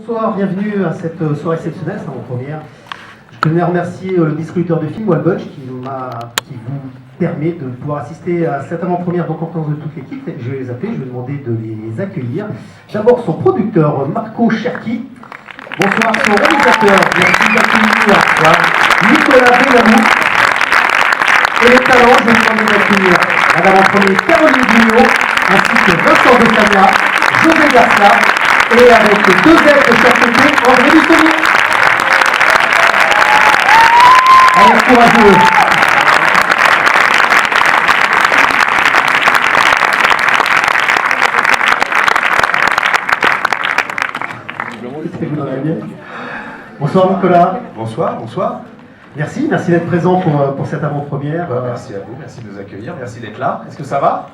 Bonsoir, bienvenue à cette soirée exceptionnelle, c'est mon première. Je tenais à remercier le distributeur de films, Wallbunch, qui vous permet de pouvoir assister à cette avant-première en compétence de toute l'équipe. Je vais les appeler, je vais demander de les accueillir. D'abord son producteur, Marco Cherki. Bonsoir, son réalisateur, merci d'accueillir Nicolas Benamou. Et les talents, je vais demander d'accueillir madame en premier Caroline Guignot, ainsi que Vincent Desagna, José Garcia, et avec deux aides de chaque côté, André Dussoni. Allez, courageux. Bonsoir Nicolas. Bonsoir, bonsoir. Merci d'être présent pour cette avant-première. Merci à vous, merci de nous accueillir, merci d'être là. Est-ce que ça va?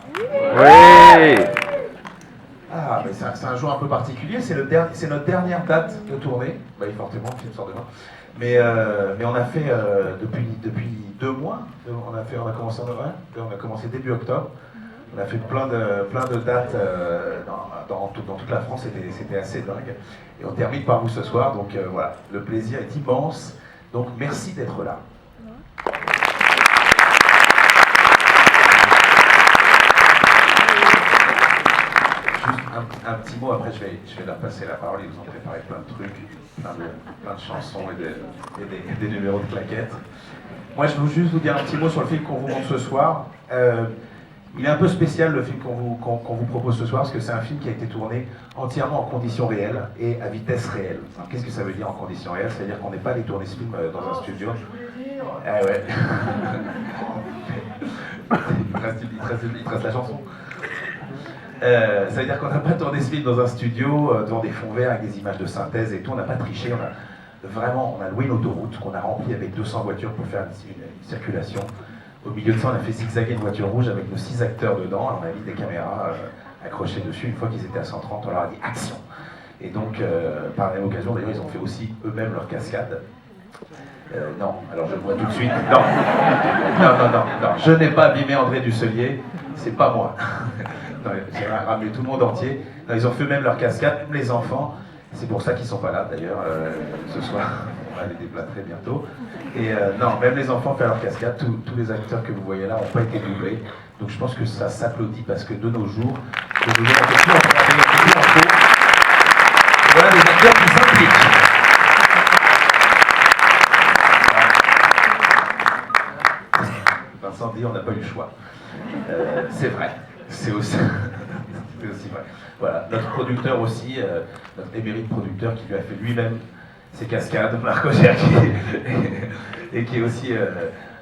Oui. Ah, mais c'est un jour un peu particulier, c'est notre dernière date de tournée. Bah, fortement, le film sort demain. Mais on a fait depuis 2 mois, on a commencé en novembre, on a commencé début octobre. On a fait plein de dates dans toute la France, c'était assez dingue. Et on termine par vous ce soir, donc voilà, le plaisir est immense. Donc merci d'être là. Juste un petit mot, après je vais leur passer la parole, ils vous ont préparé plein de trucs, plein de chansons et des numéros de claquettes. Moi je veux juste vous dire un petit mot sur le film qu'on vous montre ce soir. Il est un peu spécial le film qu'on vous propose ce soir, parce que c'est un film qui a été tourné entièrement en conditions réelles et à vitesse réelle. Qu'est-ce que ça veut dire en conditions réelles? C'est-à-dire qu'on n'est pas allé tourner ce film dans un studio. Ah ouais. il te reste la chanson. Ça veut dire qu'on n'a pas tourné ce film dans un studio, devant des fonds verts avec des images de synthèse et tout. On n'a pas triché, on a loué une autoroute qu'on a remplie avec 200 voitures pour faire une circulation. Au milieu de ça, on a fait zigzaguer une voiture rouge avec nos 6 acteurs dedans. Alors, on a mis des caméras accrochées dessus. Une fois qu'ils étaient à 130, on leur a dit action. Et donc, par la même occasion, d'ailleurs, ils ont fait aussi eux-mêmes leur cascade. Non, alors je le vois tout de suite. Non, je n'ai pas abîmé André Dusselier, c'est pas moi. J'ai ramené tout le monde entier. Non, ils ont fait eux-mêmes leur cascade, même les enfants. C'est pour ça qu'ils sont pas là d'ailleurs ce soir. On va les déplâtrer bientôt. Et non, même les enfants font leur cascade. Tous les acteurs que vous voyez là n'ont pas été doublés. Donc je pense que ça s'applaudit parce que de nos jours, on peut plus en faux. Voilà des acteurs qui s'impliquent. Vincent dit on n'a pas eu le choix. C'est vrai. C'est aussi vrai. Voilà, notre producteur aussi, notre émérite producteur qui lui a fait lui-même ses cascades, Marco Cherki, et qui est aussi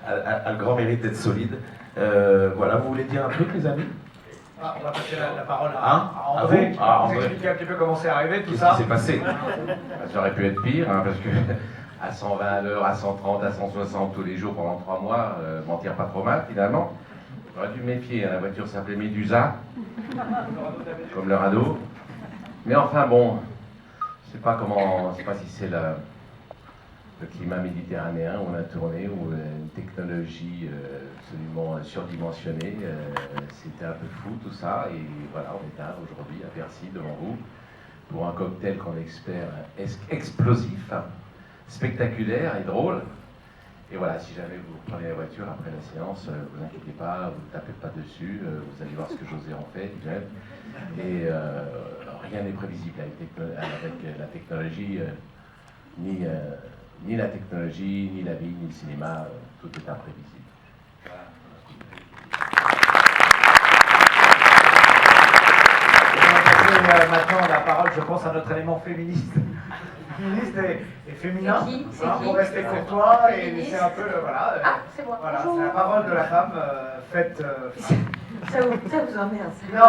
a le grand mérite d'être solide. Voilà, vous voulez dire un truc, les amis? On va passer la parole à André. André. Vous expliquer un petit peu comment c'est arrivé, tout Qu'est-ce ça. qui s'est passé? Ça aurait pu être pire, parce que à 120 à l'heure, à 130, à 160 tous les jours pendant 3 mois, mentir pas trop mal finalement. J'aurais dû me méfier, la voiture s'appelait Médusa, comme le radeau. Mais enfin bon, je sais pas si c'est le climat méditerranéen où on a tourné, ou une technologie absolument surdimensionnée. C'était un peu fou tout ça, et voilà, on est là aujourd'hui à Bercy devant vous pour un cocktail qu'on espère explosif, spectaculaire et drôle. Et voilà, si jamais vous prenez la voiture après la séance, vous inquiétez pas, vous ne tapez pas dessus, vous allez voir ce que José en fait, et rien n'est prévisible avec la technologie, ni la technologie, ni la vie, ni le cinéma, tout est imprévisible. On va passer maintenant la parole, je pense, à notre élément féministe. Féministe et féminin. C'est qui Pour rester courtois et laisser un peu le. Voilà, c'est moi. voilà, Bonjour. c'est la parole de la femme faite. Ça vous emmerde. Non,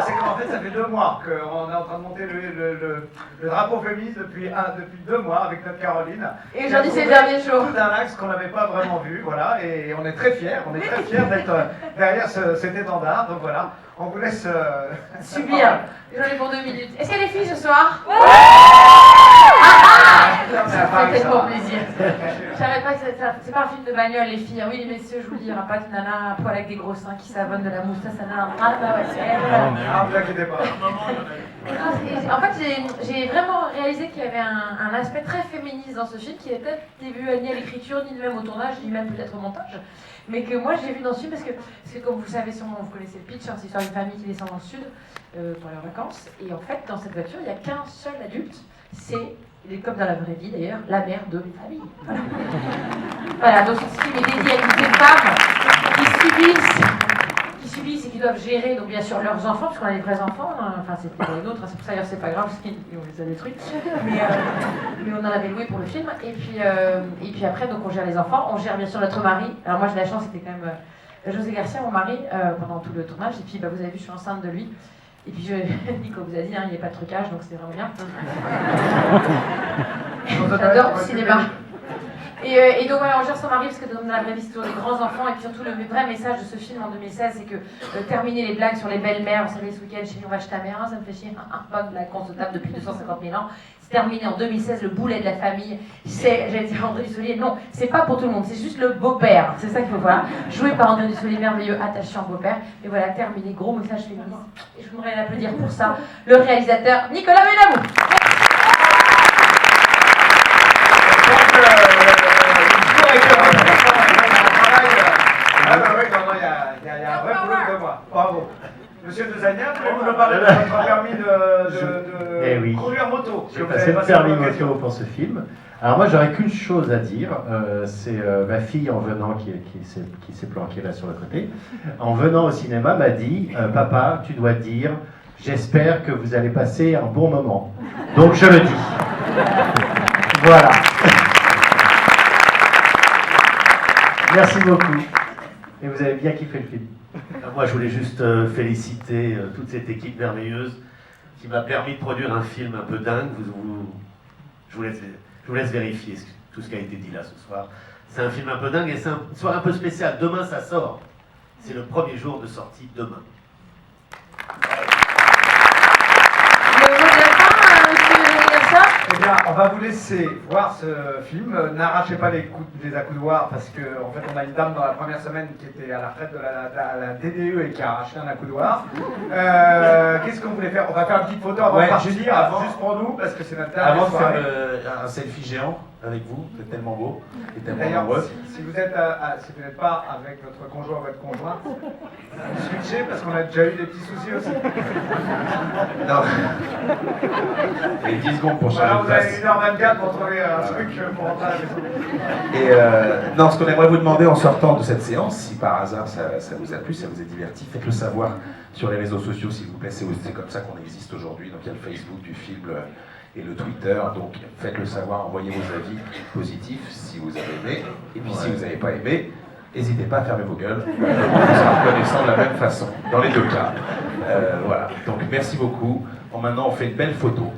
c'est qu'en fait, ça fait 2 mois qu'on est en train de monter le drapeau féministe depuis 2 mois avec notre Caroline. Et aujourd'hui, c'est le dernier jour. Tout d'un axe qu'on n'avait pas vraiment vu, voilà, et on est très fiers, d'être derrière cet étendard, donc voilà, on vous laisse Subir. J'en ai pour 2 minutes. Est-ce qu'il y a des filles ce soir? Ça fait tellement plaisir. Je savais pas que c'est pas un film de bagnole, les filles. Oui, messieurs, je vous le dis, il n'y aura pas de nana à poil avec des gros seins qui savonnent de la moustache. Ça n'a. Ah, bah ouais, c'est elle. Ah, ne vous inquiétez pas. En fait, j'ai vraiment réalisé qu'il y avait un aspect très féministe dans ce film qui n'était peut-être vu ni à l'écriture, ni même au tournage, ni même peut-être au montage. Mais que moi j'ai vu dans ce film parce que comme vous le savez sûrement, vous connaissez le pitch, hein, c'est l'histoire d'une famille qui descend dans le sud pour leurs vacances. Et en fait, dans cette voiture, il n'y a qu'un seul adulte. C'est, comme dans la vraie vie d'ailleurs, la mère de la famille. Voilà. Voilà, donc ce film est dédié à toutes ces femmes qui subissent et qui doivent gérer, donc bien sûr leurs enfants, parce qu'on a des vrais enfants, hein. Enfin c'était pas les nôtres, hein. C'est pour ça d'ailleurs c'est pas grave, parce qu'on les a détruits, mais on en avait loué pour le film, et puis après donc on gère les enfants, on gère bien sûr notre mari. Alors moi j'ai la chance, c'était quand même José Garcia, mon mari, pendant tout le tournage, et puis vous avez vu, je suis enceinte de lui, et puis Nico vous a dit, hein, il n'y a pas de trucage, donc c'était vraiment bien. J'adore le cinéma. Et donc voilà, on gère son mari parce que dans la vraie vie c'est toujours des grands enfants, et puis surtout le vrai message de ce film en 2016 c'est que terminer les blagues sur les belles-mères, vous savez ce week-end chez nous on va acheter ta mère, ça me fait chier, pas de blague qu'on se tape depuis 250 000 ans, c'est terminé en 2016, le boulet de la famille, j'allais dire André Dussolier, non, c'est pas pour tout le monde, c'est juste le beau-père, c'est ça qu'il faut voir, joué par André Dussolier, merveilleux, attachant beau-père, et voilà, terminé, gros message féministe, et je voudrais l'applaudir pour ça, le réalisateur Nicolas Benamou. Il y a un vrai boulot de moi. Bravo. Monsieur Dezania, vous nous parlez de votre permis de conduire moto. J'ai passé le permis moto pour ce film. Alors moi, j'aurais qu'une chose à dire. C'est ma fille, en venant, qui s'est planquée là sur le côté, en venant au cinéma, m'a dit « Papa, tu dois dire, j'espère que vous allez passer un bon moment. » Donc je le dis. Voilà. Merci beaucoup. Et vous avez bien kiffé le film. Moi, je voulais juste féliciter toute cette équipe merveilleuse qui m'a permis de produire un film un peu dingue. Je vous laisse vérifier tout ce qui a été dit là ce soir. C'est un film un peu dingue et c'est une soirée un peu spéciale. Demain, ça sort. C'est le premier jour de sortie demain. Eh bien, on va vous laisser voir ce film. N'arrachez pas les accoudoirs parce qu'en fait, on a une dame dans la première semaine qui était à la retraite de la DDE et qui a arraché un accoudoir. Qu'est-ce qu'on voulait faire? On va faire une petite photo avant de partir, juste pour nous, parce que c'est notre dernière Avant de soirée. faire un selfie géant avec vous, vous êtes tellement beau et tellement D'ailleurs, nombreux. si vous n'êtes pas avec votre conjoint ou votre conjointe, switchez parce qu'on a déjà eu des petits soucis aussi. Non. Et 10 secondes pour changer Voilà, de vous avez place. 1h24 pour trouver un truc pour rentrer à la maison. Et non, ce qu'on aimerait vous demander en sortant de cette séance, si par hasard ça vous a plu, ça vous a diverti, faites-le savoir sur les réseaux sociaux s'il vous plaît. C'est comme ça qu'on existe aujourd'hui. Donc il y a le Facebook du film et le Twitter. Donc faites-le savoir, envoyez vos avis positifs si vous avez aimé. Et puis si vous n'avez pas aimé, n'hésitez pas à fermer vos gueules. On sera reconnaissant de la même façon, dans les deux cas. Voilà. Donc merci beaucoup. Maintenant on fait une belle photo.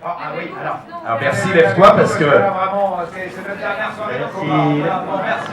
Ah oui, alors Alors merci, lève-toi parce que... Vraiment, c'est notre dernière soirée, donc on va merci.